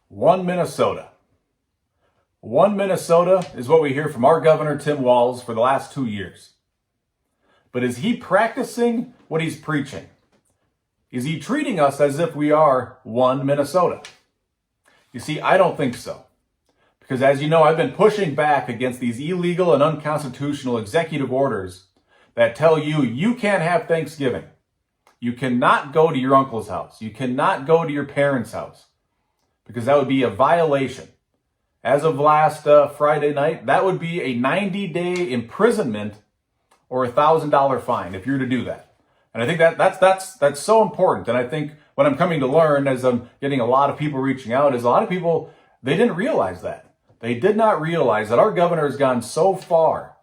One Minnesota. One Minnesota is what we hear from our governor, Tim Walz, for the last 2 years. But is he practicing what he's preaching? Is he treating us as if we are one Minnesota? You see, I don't think so. Because as you know, I've been pushing back against these illegal and unconstitutional executive orders that tell you you can't have Thanksgiving. You cannot go to your uncle's house. You cannot go to your parents' house. Because that would be a violation. As of last Friday night, that would be a 90-day imprisonment or a $1,000 fine if you're to do that. And I think that's so important. And I think what I'm coming to learn as I'm getting a lot of people reaching out is a lot of people, they didn't realize that. They did not realize that our governor has gone so far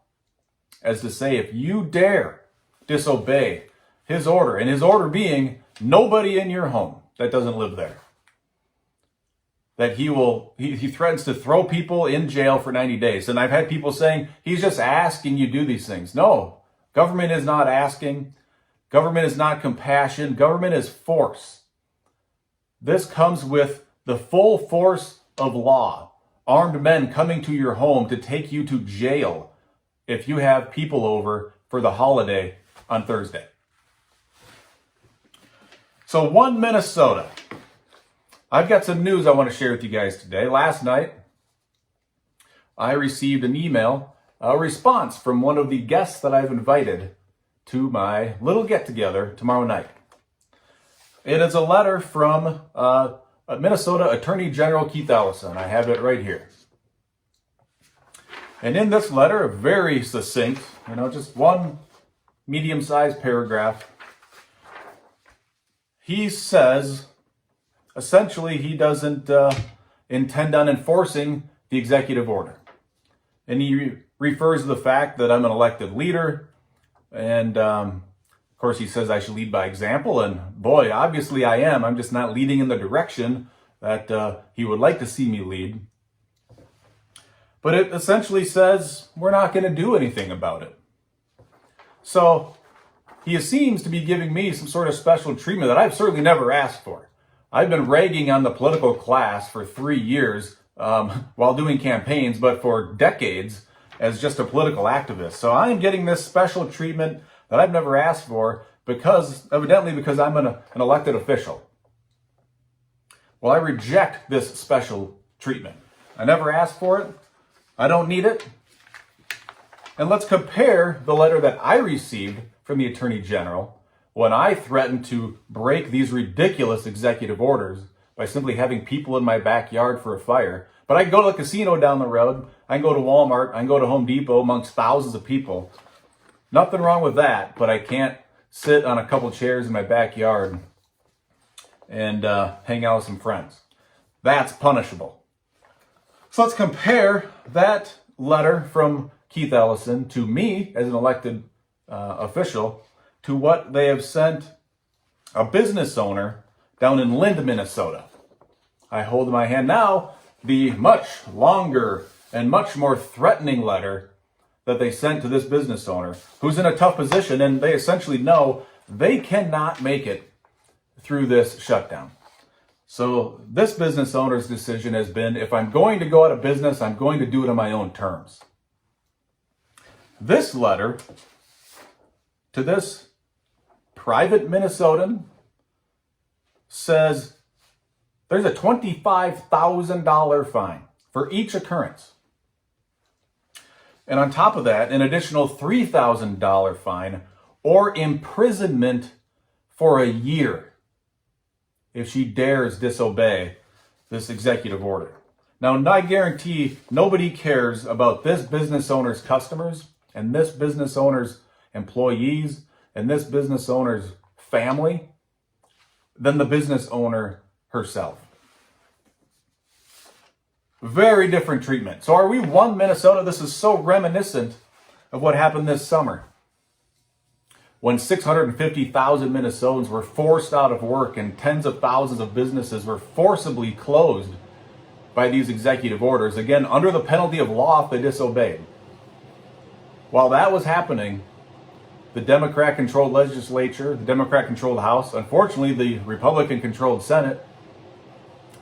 as to say if you dare disobey his order, and his order being nobody in your home that doesn't live there, that he threatens to throw people in jail for 90 days. And I've had people saying, he's just asking you do these things. No, government is not asking. Government is not compassion. Government is force. This comes with the full force of law. Armed men coming to your home to take you to jail if you have people over for the holiday on Thursday. So one Minnesota. I've got some news I want to share with you guys today. Last night, I received an email, a response from one of the guests that I've invited to my little get-together tomorrow night. It is a letter from Minnesota Attorney General Keith Ellison. I have it right here. And in this letter, very succinct, just one medium-sized paragraph, he says, essentially, he doesn't intend on enforcing the executive order. And he refers to the fact that I'm an elected leader. And, of course, he says I should lead by example. And, boy, obviously I am. I'm just not leading in the direction that he would like to see me lead. But it essentially says we're not going to do anything about it. So he seems to be giving me some sort of special treatment that I've certainly never asked for. I've been ragging on the political class for 3 years while doing campaigns, but for decades as just a political activist. So I'm getting this special treatment that I've never asked for evidently because I'm an elected official. Well, I reject this special treatment. I never asked for it. I don't need it. And let's compare the letter that I received from the Attorney General when I threatened to break these ridiculous executive orders by simply having people in my backyard for a fire. But I can go to the casino down the road, I can go to Walmart, I can go to Home Depot amongst thousands of people. Nothing wrong with that, but I can't sit on a couple chairs in my backyard and hang out with some friends. That's punishable. So let's compare that letter from Keith Ellison to me as an elected official to what they have sent a business owner down in Lind, Minnesota. I hold in my hand now the much longer and much more threatening letter that they sent to this business owner who's in a tough position, and they essentially know they cannot make it through this shutdown. So this business owner's decision has been, if I'm going to go out of business, I'm going to do it on my own terms. This letter to this private Minnesotan says there's a $25,000 fine for each occurrence. And on top of that, an additional $3,000 fine or imprisonment for a year if she dares disobey this executive order. Now, I guarantee nobody cares about this business owner's customers and this business owner's employees and this business owner's family than the business owner herself. Very different treatment. So are we one Minnesota? This is so reminiscent of what happened this summer when 650,000 Minnesotans were forced out of work and tens of thousands of businesses were forcibly closed by these executive orders, again, under the penalty of law if they disobeyed. While that was happening, the Democrat-controlled legislature, the Democrat-controlled House, unfortunately the Republican-controlled Senate,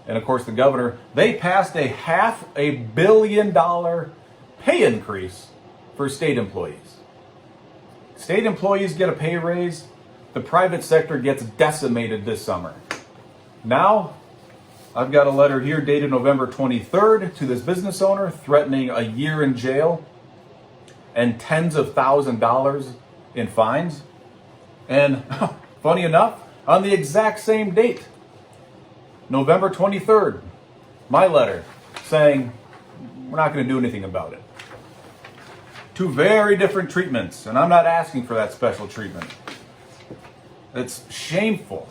and of course the governor, they passed a $500 million pay increase for state employees. State employees get a pay raise. The private sector gets decimated this summer. Now, I've got a letter here dated November 23rd to this business owner threatening a year in jail and tens of thousands of dollars in fines. And funny enough, on the exact same date, November 23rd, my letter saying we're not going to do anything about it. Two very different treatments, and I'm not asking for that special treatment. It's shameful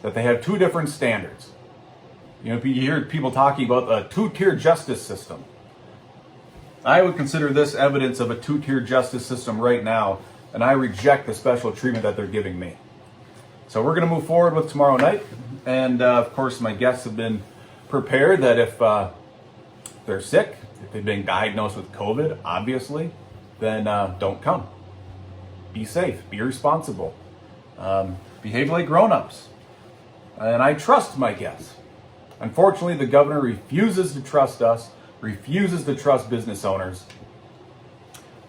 that they have two different standards. You know, you hear people talking about a two-tier justice system. I would consider this evidence of a two-tier justice system right now, and I reject the special treatment that they're giving me. So we're going to move forward with tomorrow night, and of course my guests have been prepared that if they're sick, if they've been diagnosed with COVID, obviously, then don't come. Be safe, be responsible, behave like grown-ups, and I trust my guests. Unfortunately, the governor refuses to trust us, refuses to trust business owners.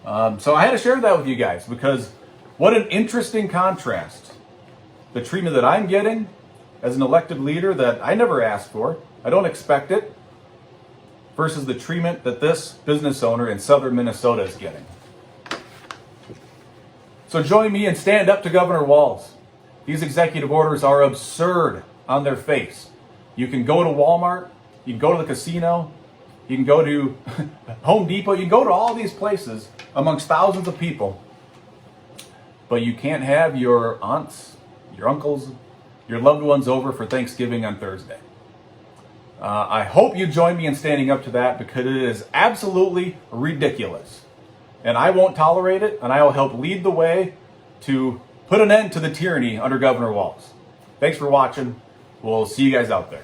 So I had to share that with you guys because what an interesting contrast. The treatment that I'm getting as an elected leader that I never asked for, I don't expect it, versus the treatment that this business owner in southern Minnesota is getting. So join me and stand up to Governor Walz. These executive orders are absurd on their face. You can go to Walmart, you can go to the casino, you can go to Home Depot, you can go to all these places amongst thousands of people, but you can't have your aunts, your uncles, your loved ones over for Thanksgiving on Thursday. I hope you join me in standing up to that because it is absolutely ridiculous. And I won't tolerate it, and I will help lead the way to put an end to the tyranny under Governor Walz. Thanks for watching. We'll see you guys out there.